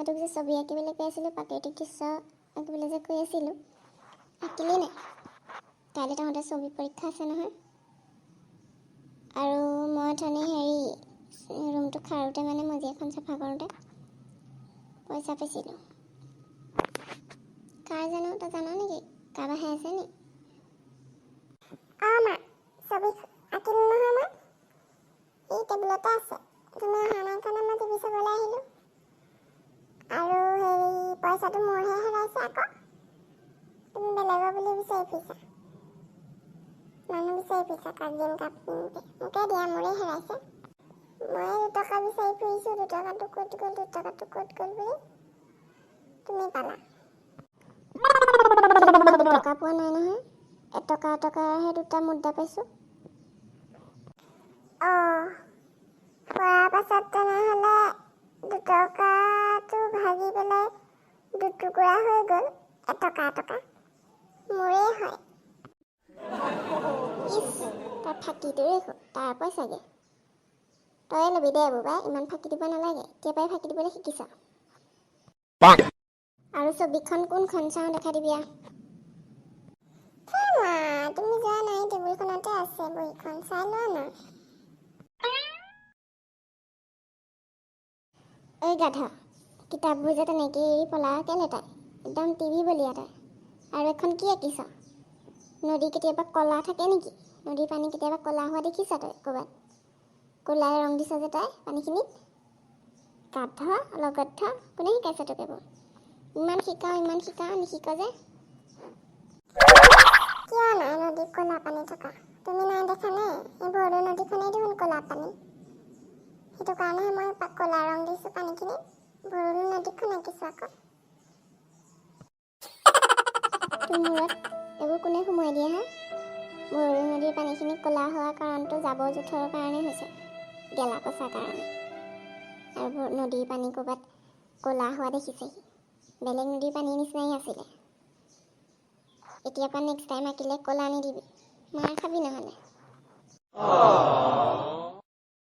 তোক যে ছবি আঁকিবলৈ কৈ আছিলোঁ, প্ৰাকৃতিক দৃশ্য আঁকিবলৈ যে কৈ আছিলোঁ, আঁকিলি নাই? কাইলৈ তহঁতে ছবি পৰীক্ষা আছে নহয়। আৰু মই অথনি ৰুমটো খাৰোঁতে মানে মজি এখন চাফা কৰোঁতে পইচা পাইছিলোঁ। কাৰ জানো, তই জান নেকি? কাৰোবাৰ হে আছে নি? মা ছবি আঁকিলো নহয় মই। এই টেবুলতে আছে। তুমি অহা নাই কাৰণে মই টিভি চাবলৈ আহিলোঁ। আৰু পইচাটো মোৰহে হেৰাইছে আকৌ। তুমি বেলেগৰ বুলি বিচাৰি ফুৰিছা। মানুহ বিচাৰি ফুৰিছা কাজিন কাপোৰতে। মোকে দিয়া, মোৰে হেৰাইছে। মই 2 টকা বিচাৰি ফুৰিছোঁ, 2 টকাটো ক'ত গ'ল, 2 টকাটো ক'ত গ'ল বুলি তুমি পালা। 2 টকা পোৱা নাই নহয়, 1 টকাহে 2টা মুদ্ৰা পাইছোঁ। পোৱাৰ পাছত তেনেহ'লে 2 টকাটো ভাগি পেলাই 2 টুকুৰা হৈ গ'ল। 1 টকা মোৰেই হয়। ইচ, তাৰ ফাঁকিটো দেখো, তাৰ পইচাগে। তই ল'বি দে বাবা, ইমান ফাঁকি দিব নালাগে। এতিয়াৰ পৰাই ফাঁকি দিবলৈ শিকিছ। আৰু ছবিখন কোনখন চাওঁ দেখা দিবি আ। তুমি যোৱা নাই, টেবুলখনতে আছে বহীখন, চাই লোৱা না। ঐ গাধা, কিতাপবোৰ যে তেনেকৈ এৰি পলা কেলে তাই? একদম টিভি বলিয়া তাই। আৰু এখন কি আঁকিছ? নদী কেতিয়াবা ক'লা থাকে নেকি? নদীৰ পানী কেতিয়াবা ক'লা হোৱা দেখিছ তই ক'ৰবাত? ক'লা ৰং দিছ যে তাই পানীখিনিত। গাধ, লগত কোনে শিকাইছে তোক এইবোৰ? ইমান শিকাওঁ নিশিক যে। কিয় নাই নদীত ক'লা পানী থকা? তুমি নাই দেখা নে? এই ভৰলু নদীখনেই দেখোন ক'লা পানী। সেইটো কাৰণেহে মই ক'লা ৰং দিছোঁ পানীখিনিত। ভৰলু নদীখন আঁকিছোঁ আকৌ। তোৰ মূৰত এইবোৰ কোনে সোমোৱাই দিয়ে হা? ভৰলু নদীৰ পানীখিনি ক'লা হোৱাৰ কাৰণটো জাবৰ জোঁথৰৰ কাৰণে হৈছে, গেলা পচাৰ কাৰণে। আৰু নদীৰ পানী ক'ৰবাত ক'লা হোৱা দেখিছেহি। বেলেগ নদীৰ পানীৰ নিচিনাই আছিলে। এতিয়াৰ পৰা নেক্সট টাইম আঁকিলে ক'লা নিদিবি, মাৰ খাবি নহ'লে।